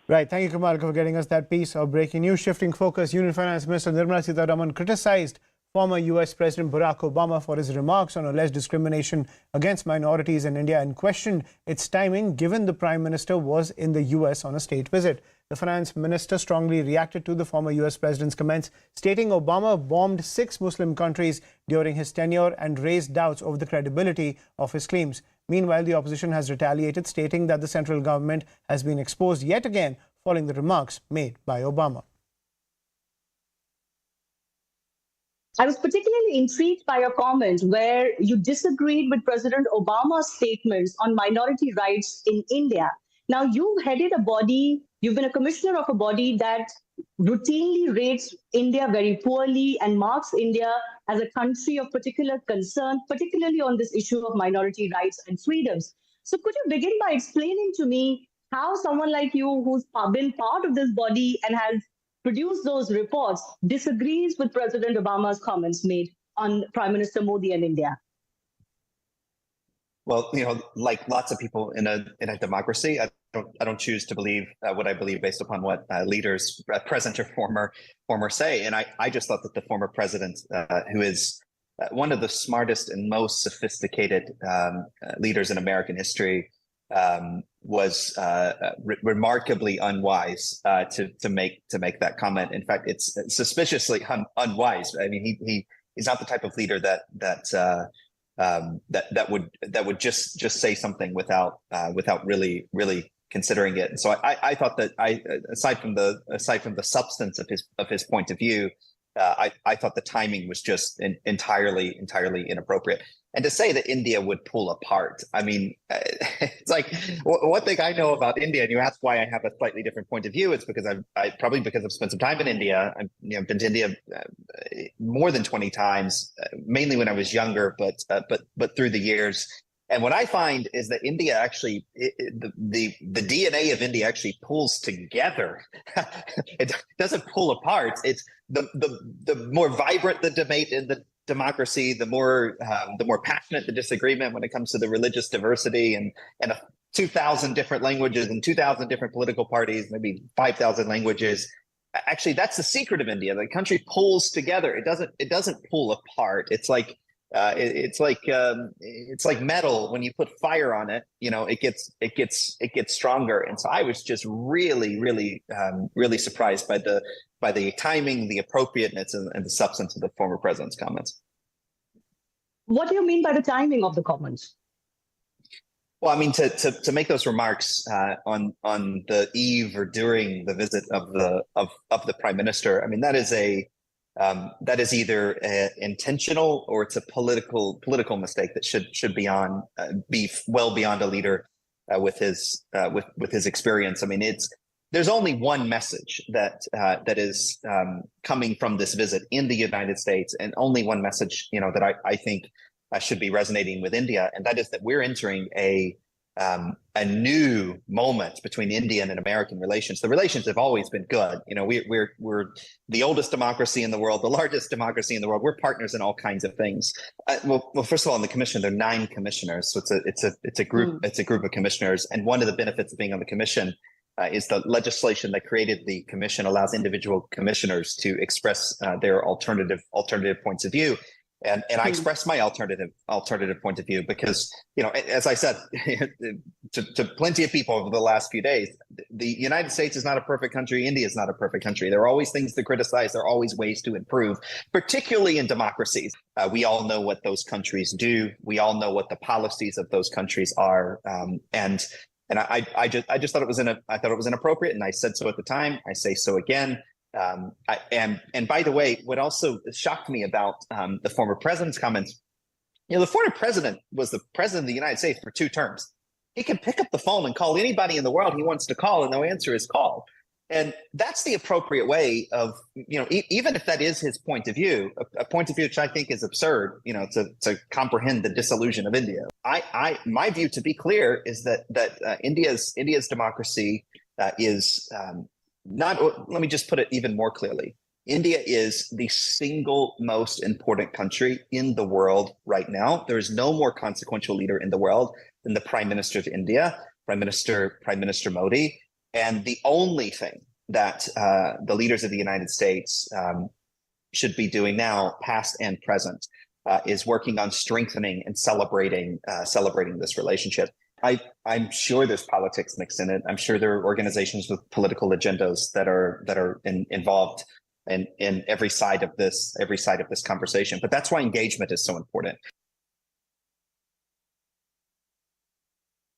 Right. Thank you, Kamalika, for getting us that piece of breaking news. Shifting focus, Union Finance Minister Nirmala Sitharaman criticized former US President Barack Obama for his remarks on alleged discrimination against minorities in India and questioned its timing given the Prime Minister was in the US on a state visit. The finance minister strongly reacted to the former US President's comments, stating Obama bombed 6 Muslim countries during his tenure and raised doubts over the credibility of his claims. Meanwhile, the opposition has retaliated, stating that the central government has been exposed yet again following the remarks made by Obama. I was particularly intrigued by your comment where you disagreed with President Obama's statements on minority rights in India. Now, you've headed a body, you've been a commissioner of a body that routinely rates India very poorly and marks India as a country of particular concern, particularly on this issue of minority rights and freedoms. So could you begin by explaining to me how someone like you, who's been part of this body and has produced those reports, disagrees with President Obama's comments made on Prime Minister Modi and India? Well, like lots of people in a democracy, I don't choose to believe what I believe based upon what leaders, present or former, say. And I just thought that the former president, who is one of the smartest and most sophisticated leaders in American history, was remarkably unwise to make that comment. In fact, it's suspiciously unwise. I mean, he's not the type of leader that would just say something without really considering it. And so I thought that aside from the substance of his point of view, I thought the timing was just entirely inappropriate. And to say that India would pull apart, I mean, it's like one thing I know about India, and you ask why I have a slightly different point of view. It's because probably because I've spent some time in India. I've been to India more than 20 times, mainly when I was younger, but through the years. And what I find is that India actually, the DNA of India actually pulls together. It doesn't pull apart. It's the more vibrant the debate in the democracy, the more passionate the disagreement when it comes to the religious diversity and 2,000 different languages and 2,000 different political parties, maybe 5,000 languages. Actually, that's the secret of India. The country pulls together. It doesn't pull apart. It's like metal. When you put fire on it, it gets stronger. And so I was just really surprised by the timing, the appropriateness, and the substance of the former president's comments. What do you mean by the timing of the comments? Well, I mean, to make those remarks on the eve or during the visit of the prime minister, I mean, that is either intentional or it's a political mistake that should be well beyond a leader with his experience. I mean, there's only one message that is coming from this visit in the United States, and only one message that I think should be resonating with India, and that is that we're entering a new moment between Indian and American relations. The relations have always been good. We're the oldest democracy in the world, the largest democracy in the world. We're partners in all kinds of things. Well, first of all, in the commission, there are 9 commissioners, so it's a group of commissioners, and one of the benefits of being on the commission is the legislation that created the commission allows individual commissioners to express their alternative points of view. And I expressed my alternative point of view because, as I said to plenty of people over the last few days, the United States is not a perfect country. India is not a perfect country. There are always things to criticize. There are always ways to improve, particularly in democracies. We all know what those countries do. We all know what the policies of those countries are. And I just thought it was inappropriate, and I said so at the time. I say so again. And by the way, what also shocked me about the former president's comments, the former president was the president of the United States for 2 terms. He can pick up the phone and call anybody in the world he wants to call, and they'll answer his call. And that's the appropriate way of, even if that is his point of view, a point of view which I think is absurd, to comprehend the dissolution of India. My view, to be clear, is that India's democracy is not. Let me just put it even more clearly. India is the single most important country in the world right now. There is no more consequential leader in the world than the Prime Minister of India, Prime Minister Modi. And the only thing that the leaders of the United States should be doing now, past and present, is working on strengthening and celebrating this relationship. I'm sure there's politics mixed in it. I'm sure there are organizations with political agendas that are involved in every side of this conversation. But that's why engagement is so important.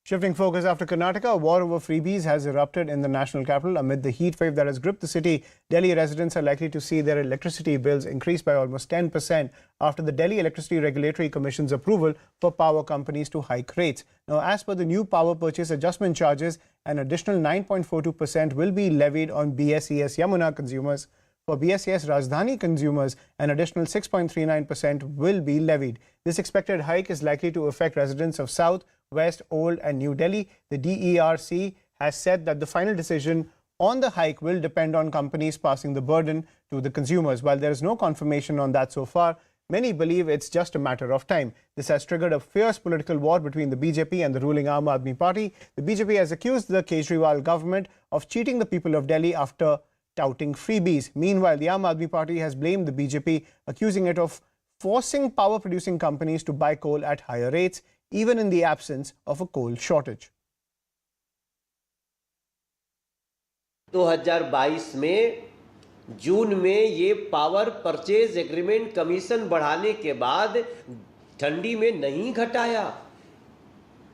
Shifting focus after Karnataka, a war over freebies has erupted in the national capital. Amid the heat wave that has gripped the city, Delhi residents are likely to see their electricity bills increase by almost 10% after the Delhi Electricity Regulatory Commission's approval for power companies to hike rates. Now, as per the new power purchase adjustment charges An additional 9.42% will be levied on BSES Yamuna consumers. For BSES Rajdhani consumers, an additional 6.39% will be levied. This expected hike is likely to affect residents of South, West, Old and New Delhi. The DERC has said that the final decision on the hike will depend on companies passing the burden to the consumers. While there is no confirmation on that so far, many believe it's just a matter of time. This has triggered a fierce political war between the BJP and the ruling Aam Aadmi Party. The BJP has accused the Kejriwal government of cheating the people of Delhi after touting freebies. Meanwhile, the Aam Aadmi Party has blamed the BJP, accusing it of forcing power-producing companies to buy coal at higher rates, even in the absence of a coal shortage. 2022 में जून में ये power purchase agreement commission बढ़ाने के बाद ठंडी में नहीं घटाया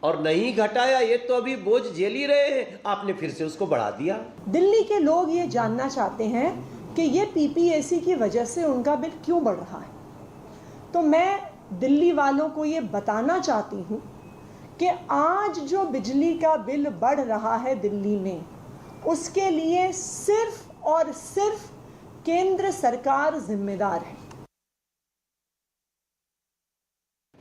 और नहीं घटाया, ये तो अभी बोझ झेल ही रहे हैं, आपने फिर से उसको बढ़ा दिया। दिल्ली के लोग ये जानना चाहते हैं कि ये पीपीएसी की वजह से उनका बिल क्यों बढ़ रहा है। तो मैं दिल्ली वालों को ये बताना चाहती हूँ कि आज जो बिजली का बिल बढ़ रहा है दिल्ली में, उसके लिए सिर्फ और सिर्फ केंद्र सरकार जिम्मेदार है।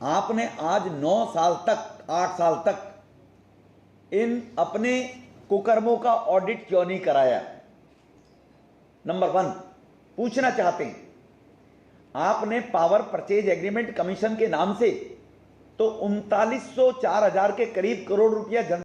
आपने आज 9 साल तक, 8 साल तक इन अपने कुकर्मों का ऑडिट क्यों नहीं कराया? नंबर 1 पूछना चाहते हैं, आपने पावर परचेज एग्रीमेंट कमीशन के नाम से तो 3904,000 के करीब करोड़ रुपया